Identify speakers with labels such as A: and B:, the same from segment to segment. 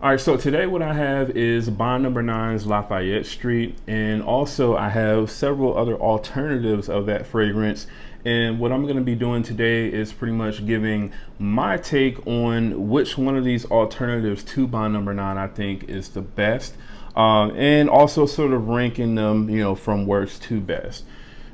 A: All right, so today what I have is Bond Number Nine's Lafayette Street, and also I have several other alternatives of that fragrance. And what I'm going to be doing today is pretty much giving my take on which one of these alternatives to Bond Number Nine I think is the best, and also sort of ranking them, from worst to best.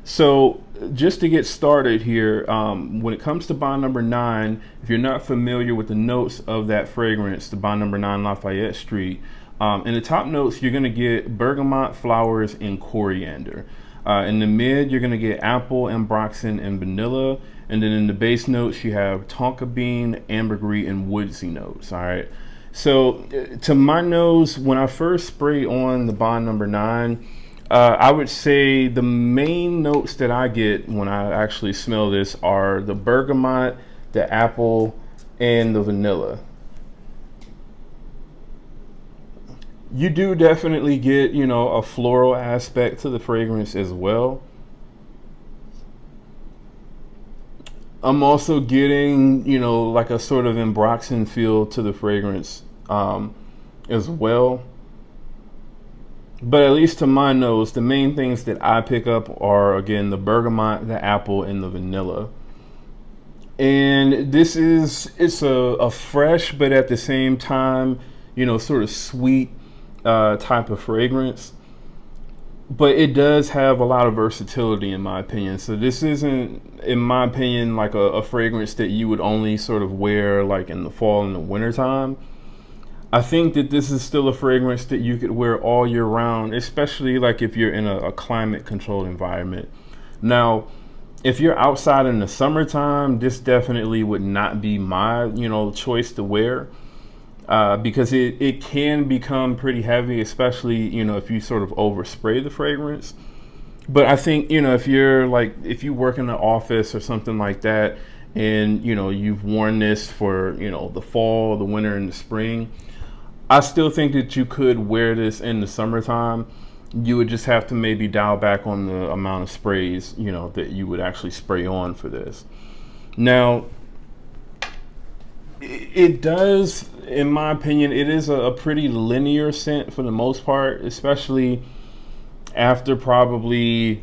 A: So just to get started here, when it comes to Bond Number Nine, if you're not familiar with the notes of that fragrance, the Bond Number Nine Lafayette Street, in the top notes, you're gonna get bergamot, flowers, and coriander. In the mid, you're gonna get apple, ambroxan, and vanilla. And then in the base notes, you have tonka bean, ambergris, and woodsy notes, all right? So to my nose, when I first spray on the Bond Number Nine, I would say the main notes that I get when I actually smell this are the bergamot, the apple, and the vanilla. You do definitely get, a floral aspect to the fragrance as well. I'm also getting, like a sort of ambroxan feel to the fragrance as well. But at least to my nose, the main things that I pick up are, again, the bergamot, the apple, and the vanilla. And it's a fresh, but at the same time, sort of sweet type of fragrance. But it does have a lot of versatility, in my opinion. So this isn't, in my opinion, like a fragrance that you would only sort of wear like in the fall and the winter time. I think that this is still a fragrance that you could wear all year round, especially like if you're in a climate controlled environment. Now, if you're outside in the summertime, this definitely would not be my, choice to wear, because it can become pretty heavy, especially, if you sort of overspray the fragrance. But I think, if you work in an office or something like that, and, you've worn this for, the fall, the winter, and the spring, I still think that you could wear this in the summertime. You would just have to maybe dial back on the amount of sprays, that you would actually spray on for this. Now, it does, in my opinion, it is a pretty linear scent for the most part, especially after probably,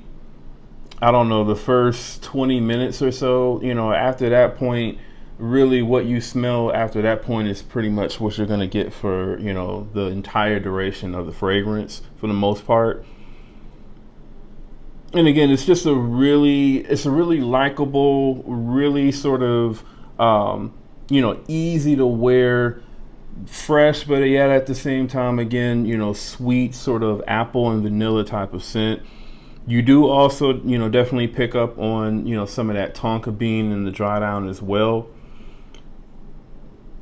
A: I don't know, the first 20 minutes or so. After that point, really what you smell after that point is pretty much what you're going to get for the entire duration of the fragrance for the most part. And again, it's just a really likable, really sort of easy to wear, fresh, but yet at the same time, again, sweet sort of apple and vanilla type of scent. You do also definitely pick up on some of that tonka bean in the dry down as well.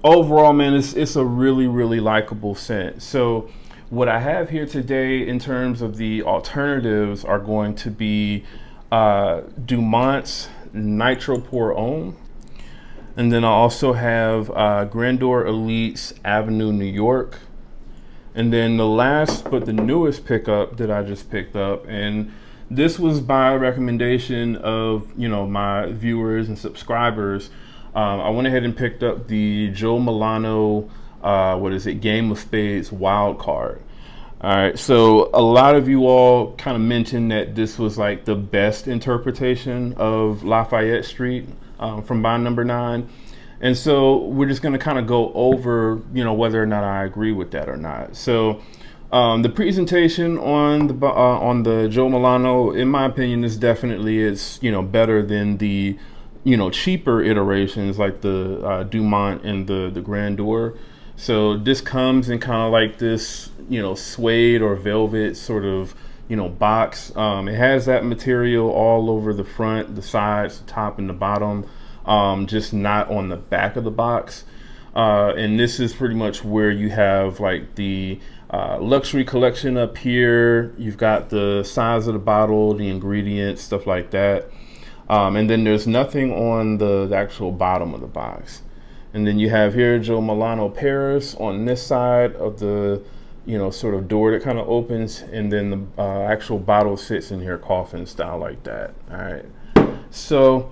A: Overall, man, it's a really likable scent. So what I have here today in terms of the alternatives are going to be Dumont's Nitro Pour Homme, and then I also have Grandeur Elite's Avenue New York, and then the last but the newest pickup that I just picked up, and this was by recommendation of my viewers and subscribers. I went ahead and picked up the Joe Milano, Game of Spades Wildcard. All right, so a lot of you all kind of mentioned that this was like the best interpretation of Lafayette Street from Bond Number Nine. And so we're just going to kind of go over, whether or not I agree with that or not. So the presentation on the Joe Milano, in my opinion, this definitely is, better than the cheaper iterations like the Dumont and the Grandeur. So this comes in kind of like this, suede or velvet sort of, box. It has that material all over the front, the sides, the top, and the bottom, just not on the back of the box. And this is pretty much where you have like the luxury collection up here. You've got the size of the bottle, the ingredients, stuff like that. And then there's nothing on the actual bottom of the box. And then you have here Joe Milano Paris on this side of the, sort of door that kind of opens. And then the actual bottle sits in here coffin style like that. All right. So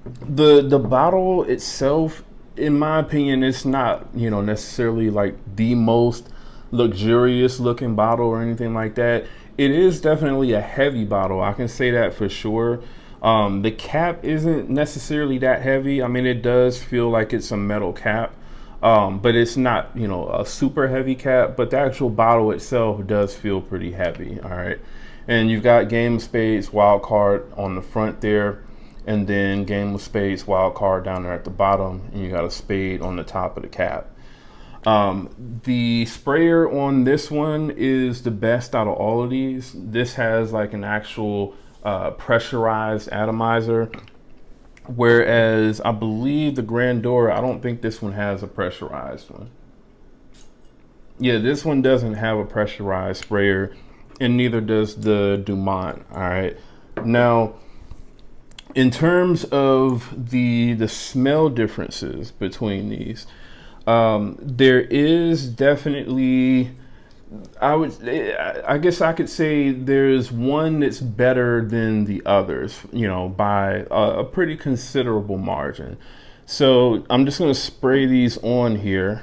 A: the bottle itself in my opinion, it's not, you know, necessarily like the most luxurious looking bottle or anything like that. It is definitely a heavy bottle. I can say that for sure. The cap isn't necessarily that heavy. I mean, it does feel like it's a metal cap, but it's not, you know, a super heavy cap, but the actual bottle itself does feel pretty heavy. All right. And you've got Game of Spades Wildcard on the front there, and then Game of Spades Wildcard down there at the bottom, and you got a spade on the top of the cap. The sprayer on this one is the best out of all of these. This has like an actual pressurized atomizer, whereas I believe the Grandora, I don't think this one has a pressurized one. Yeah, this one doesn't have a pressurized sprayer, and neither does the Dumont. All right. Now, in terms of the smell differences between these, there is definitely, I guess I could say there's one that's better than the others, you know, by a pretty considerable margin. So I'm just going to spray these on here.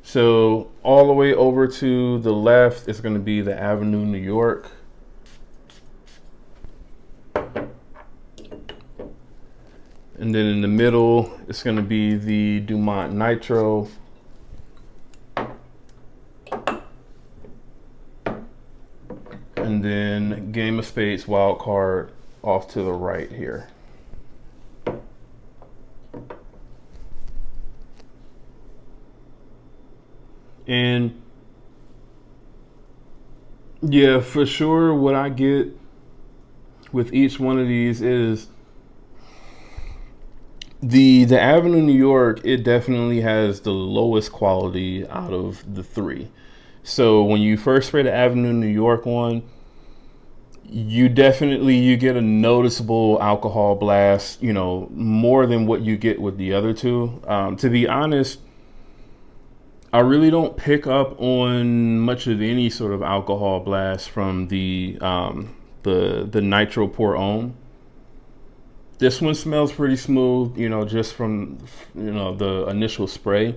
A: So all the way over to the left is going to be the Avenue New York. And then in the middle, it's going to be the Dumont Nitro. And then Game of Spades Wildcard off to the right here. And yeah, for sure, what I get with each one of these is the Avenue New York, it definitely has the lowest quality out of the three. So when you first spray the Avenue New York on, you get a noticeable alcohol blast, you know, more than what you get with the other two. To be honest, I really don't pick up on much of any sort of alcohol blast from the Nitro Pour Homme. This one smells pretty smooth, you know, just from, you know, the initial spray.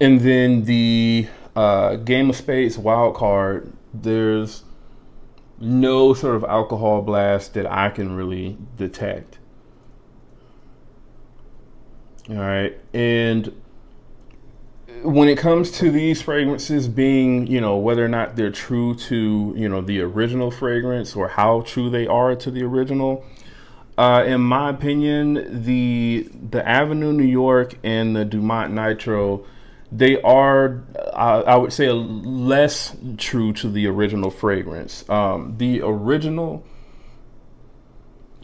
A: And then the Game of Spades Wildcard, there's no sort of alcohol blast that I can really detect. All right. And when it comes to these fragrances being, you know, whether or not they're true to, you know, the original fragrance or how true they are to the original, in my opinion, the Avenue New York and the Dumont Nitro, they are, I would say, less true to the original fragrance. The original,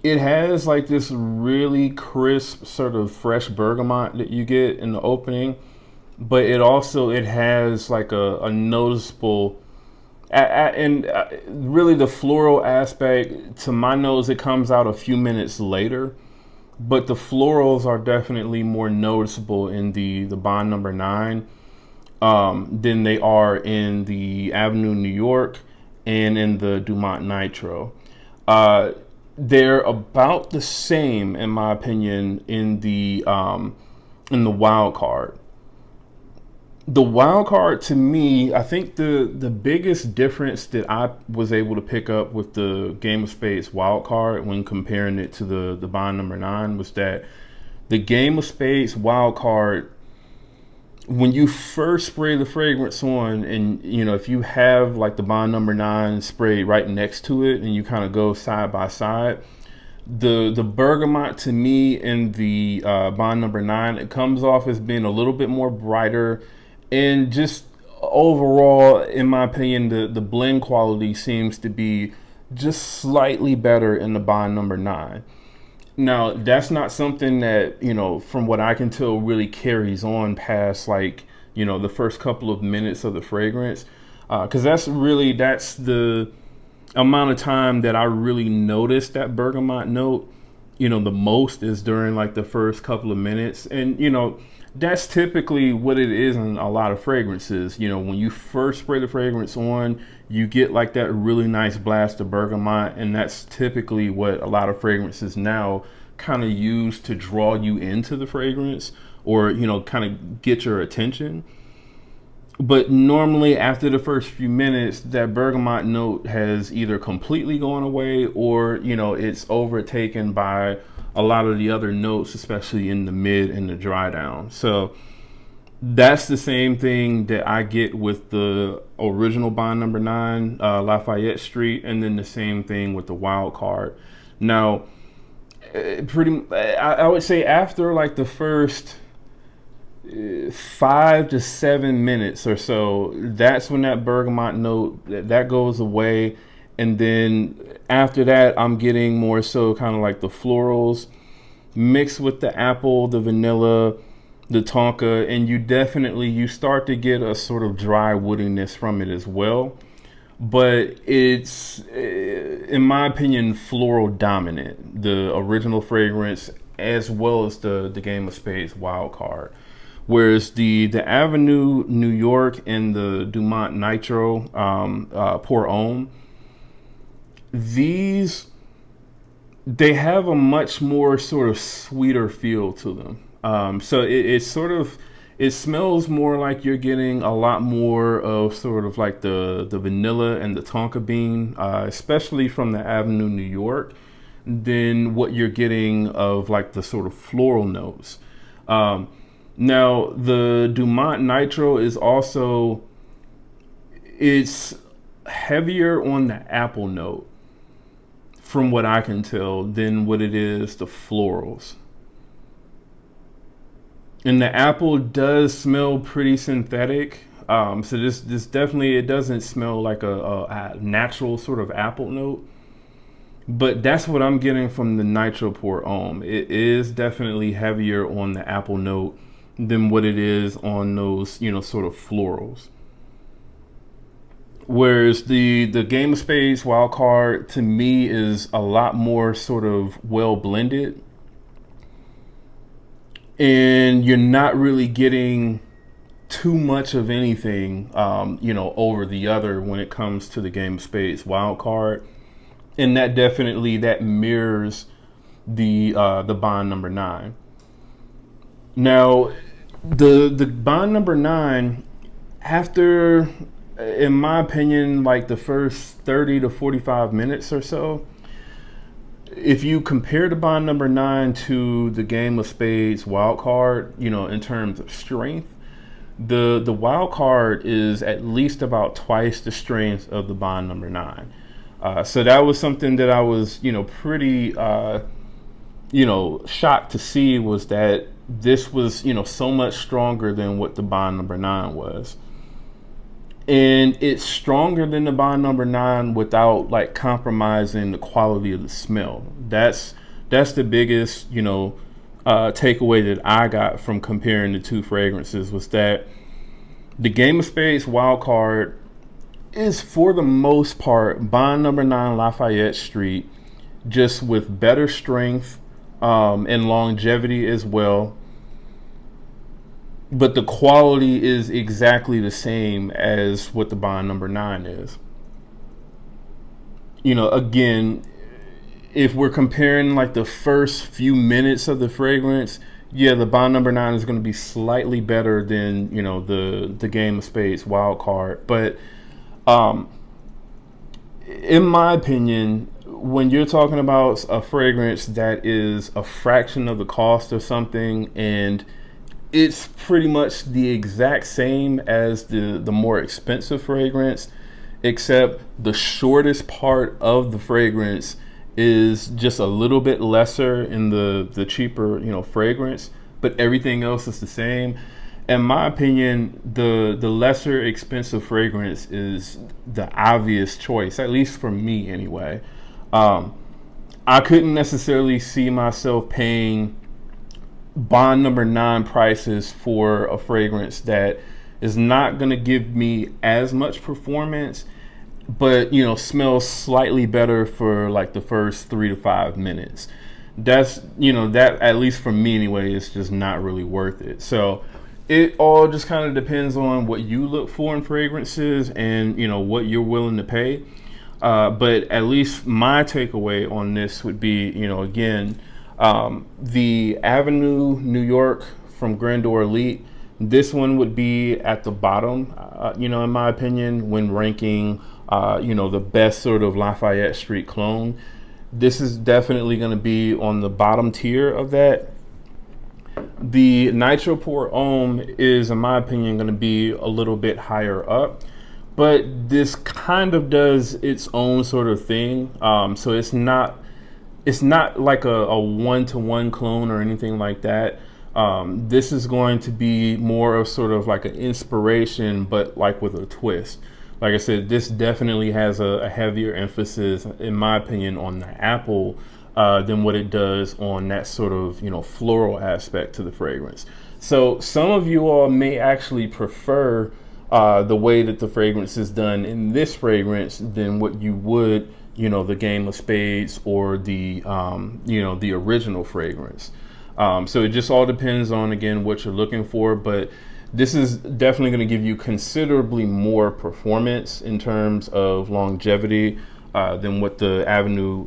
A: it has like this really crisp sort of fresh bergamot that you get in the opening, but it has like a noticeable, and really the floral aspect, to my nose, it comes out a few minutes later, but the florals are definitely more noticeable in the Bond Number 9 than they are in the Avenue New York and in the Dumont Nitro. They're about the same, in my opinion, in the Wildcard. The Wildcard, to me, I think the biggest difference that I was able to pick up with the Game of Spades Wildcard when comparing it to the Bond Number 9 was that the Game of Spades Wildcard, when you first spray the fragrance on, and you know, if you have like the Bond Number 9 sprayed right next to it and you kind of go side by side, the bergamot to me in the Bond Number 9, it comes off as being a little bit more brighter. And just overall, in my opinion, the blend quality seems to be just slightly better in the Bond Number 9. Now, that's not something that, you know, from what I can tell, really carries on past, like, you know, the first couple of minutes of the fragrance. Because that's the amount of time that I really noticed that bergamot note, you know, the most is during like the first couple of minutes. And, you know, that's typically what it is in a lot of fragrances. You know, when you first spray the fragrance on, you get like that really nice blast of bergamot, and that's typically what a lot of fragrances now kind of used to draw you into the fragrance, or, you know, kind of get your attention. But normally after the first few minutes, that bergamot note has either completely gone away, or, you know, it's overtaken by a lot of the other notes, especially in the mid and the dry down. So that's the same thing that I get with the original Bond Number 9, Lafayette Street, and then the same thing with the Wildcard. Now, I would say after like the first 5 to 7 minutes or so, that's when that bergamot note that goes away. And then after that, I'm getting more so kind of like the florals mixed with the apple, the vanilla, the tonka, and you start to get a sort of dry woodiness from it as well. But it's, in my opinion, floral dominant, the original fragrance, as well as the Game of Spades Wildcard. Whereas the Avenue New York and the Dumont Nitro Pour Homme, these, they have a much more sort of sweeter feel to them. So it smells more like you're getting a lot more of sort of like the vanilla and the tonka bean, especially from the Avenue New York, than what you're getting of like the sort of floral notes. Now, the Dumont Nitro is also, it's heavier on the apple note, from what I can tell, than what it is the florals. And the apple does smell pretty synthetic. So this definitely, it doesn't smell like a natural sort of apple note. But that's what I'm getting from the Nitro Pour Homme. It is definitely heavier on the apple note than what it is on those, you know, sort of florals. Whereas the Game of Spades Wildcard, to me, is a lot more sort of well blended. And you're not really getting too much of anything, you know, over the other when it comes to the Game of Spades Wildcard. And that definitely, that mirrors the Bond Number 9. Now, the Bond Number 9, after, in my opinion, like the first 30 to 45 minutes or so, if you compare the Bond Number 9 to the Game of Spades Wildcard, you know, in terms of strength, the Wildcard is at least about twice the strength of the Bond Number 9. So that was something that I was, you know, pretty, you know, shocked to see, was that this was, you know, so much stronger than what the Bond Number 9 was. And it's stronger than the Bond Number 9 without like compromising the quality of the smell. That's the biggest, you know, takeaway that I got from comparing the two fragrances, was that the Game of Spades Wildcard is, for the most part, Bond Number 9 Lafayette Street, just with better strength and longevity as well. But the quality is exactly the same as what the Bond Number 9 is. You know, again, if we're comparing like the first few minutes of the fragrance, yeah, the Bond Number 9 is going to be slightly better than, you know, the Game of Spades Wildcard. But in my opinion, when you're talking about a fragrance that is a fraction of the cost of something, and it's pretty much the exact same as the more expensive fragrance, except the shortest part of the fragrance is just a little bit lesser in the cheaper, you know, fragrance, but everything else is the same. In my opinion, the lesser expensive fragrance is the obvious choice, at least for me anyway. I couldn't necessarily see myself paying Bond Number 9 prices for a fragrance that is not going to give me as much performance, but, you know, smells slightly better for like the first 3 to 5 minutes. That's, you know, that, at least for me anyway, is just not really worth it. So it all just kind of depends on what you look for in fragrances and, you know, what you're willing to pay. But at least my takeaway on this would be, you know, again, The Avenue New York from Grandeur Elite, this one would be at the bottom, in my opinion, when ranking, the best sort of Lafayette Street clone. This is definitely going to be on the bottom tier of that. The Nitro Pour Homme is, in my opinion, going to be a little bit higher up, but this kind of does its own sort of thing. So it's not like a one-to-one clone or anything like that. This is going to be more of sort of like an inspiration, but like with a twist. Like I said, this definitely has a heavier emphasis, in my opinion, on the apple than what it does on that sort of, floral aspect to the fragrance. So some of you all may actually prefer the way that the fragrance is done in this fragrance than what you would, the Game of Spades or the, the original fragrance. So it just all depends on, again, what you're looking for. But this is definitely going to give you considerably more performance in terms of longevity than what the Avenue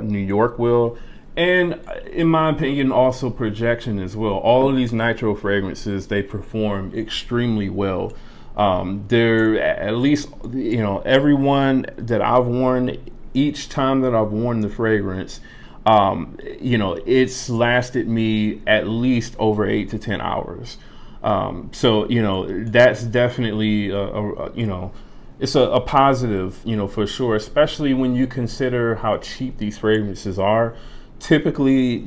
A: New York will. And in my opinion, also projection as well. All of these Nitro fragrances, they perform extremely well. They're at least, everyone that I've worn, each time that I've worn the fragrance, it's lasted me at least over 8 to 10 hours. So, that's definitely, it's a positive, for sure, especially when you consider how cheap these fragrances are. Typically,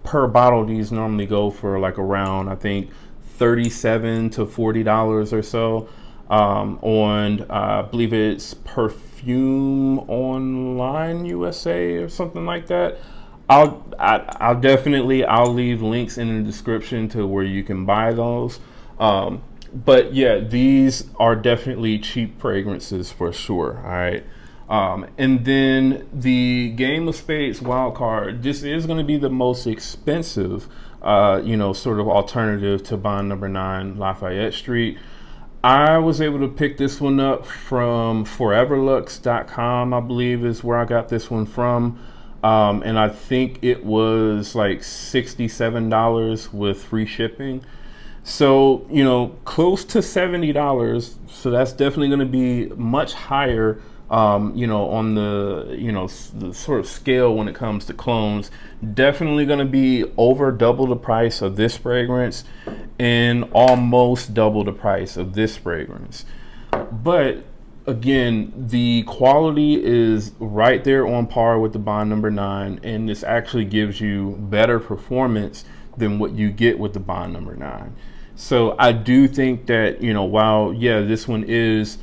A: per bottle, these normally go for like around, I think, $37 to $40 or so. I believe it's Perfume Online USA or something like that. I'll leave links in the description to where you can buy those. But yeah, these are definitely cheap fragrances for sure. All right. And then the Game of Spades Wildcard, this is going to be the most expensive, sort of alternative to Bond Number 9 Lafayette Street. I was able to pick this one up from foreverlux.com, I believe is where I got this one from. And I think it was like $67 with free shipping. So, close to $70. So that's definitely going to be much higher, on the sort of scale when it comes to clones. Definitely going to be over double the price of this fragrance and almost double the price of this fragrance. But again, the quality is right there on par with the Bond Number 9, and this actually gives you better performance than what you get with the Bond Number 9. So I do think that, while, yeah, this one is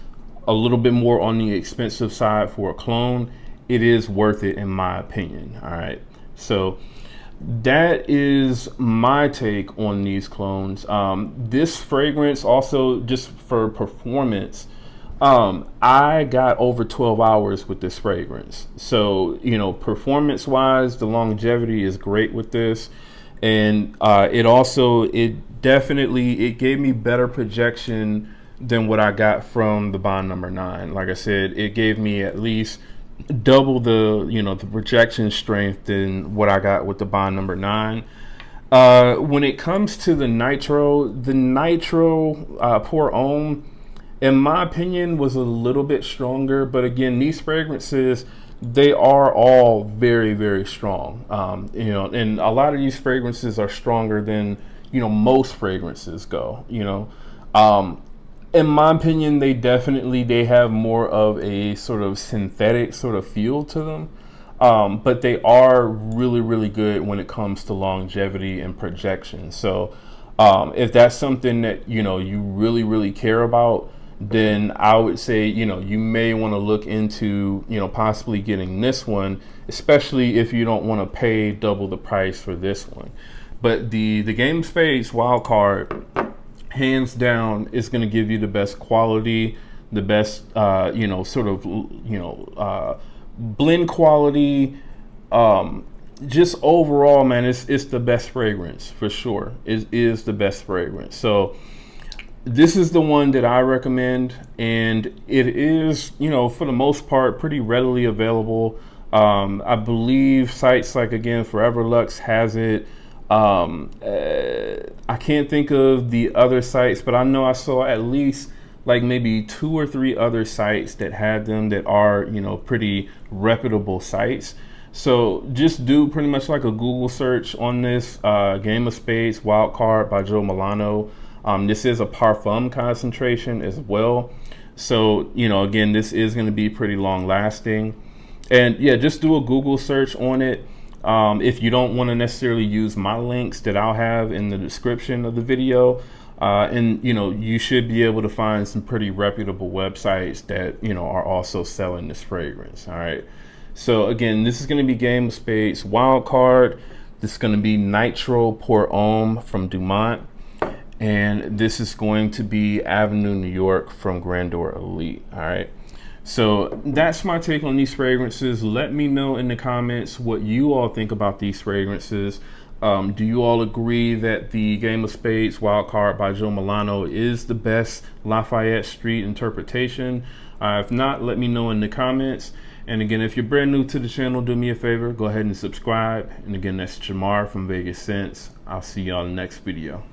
A: a little bit more on the expensive side for a clone, it is worth it in my opinion. All right. So that is my take on these clones. This fragrance also, just for performance, I got over 12 hours with this fragrance. So, performance wise, the longevity is great with this. And it definitely gave me better projection than what I got from the Bond Number 9. Like I said, it gave me at least double the projection strength than what I got with the Bond Number 9. When it comes to the Nitro Pour Homme, in my opinion, was a little bit stronger. But again, these fragrances, they are all very, very strong. And a lot of these fragrances are stronger than, most fragrances go, in my opinion, they have more of a sort of synthetic sort of feel to them. But they are really, really good when it comes to longevity and projection. So if that's something that, you really, really care about, then I would say, you may want to look into, possibly getting this one, especially if you don't want to pay double the price for this one. But the Game of Spades Wildcard, hands down, is going to give you the best quality, the best, blend quality. Just overall, man, it's the best fragrance for sure. It is the best fragrance. So this is the one that I recommend, and it is, for the most part, pretty readily available. I believe sites like, again, Forever Lux has it. I can't think of the other sites, but I know I saw at least like maybe 2 or 3 other sites that had them that are, you know, pretty reputable sites. So just do pretty much like a Google search on this Game of Spades Wildcard by Joe Milano. This is a parfum concentration as well. So, you know, again, this is going to be pretty long lasting. And yeah, just do a Google search on it. If you don't want to necessarily use my links that I'll have in the description of the video, and you know, you should be able to find some pretty reputable websites that, you know, are also selling this fragrance. All right. So again, this is going to be Game of Spades Wildcard. This is going to be Nitro Pour Homme from Dumont. And this is going to be Avenue New York from Grandeur Elite. All right. So that's my take on these fragrances. Let me know in the comments what you all think about these fragrances. Do you all agree that the Game of Spades Wildcard by Joe Milano is the best Lafayette Street interpretation? If not, let me know in the comments. And again, if you're brand new to the channel, do me a favor, go ahead and subscribe. And again, that's Jamar from Vegas Scents. I'll see y'all in the next video.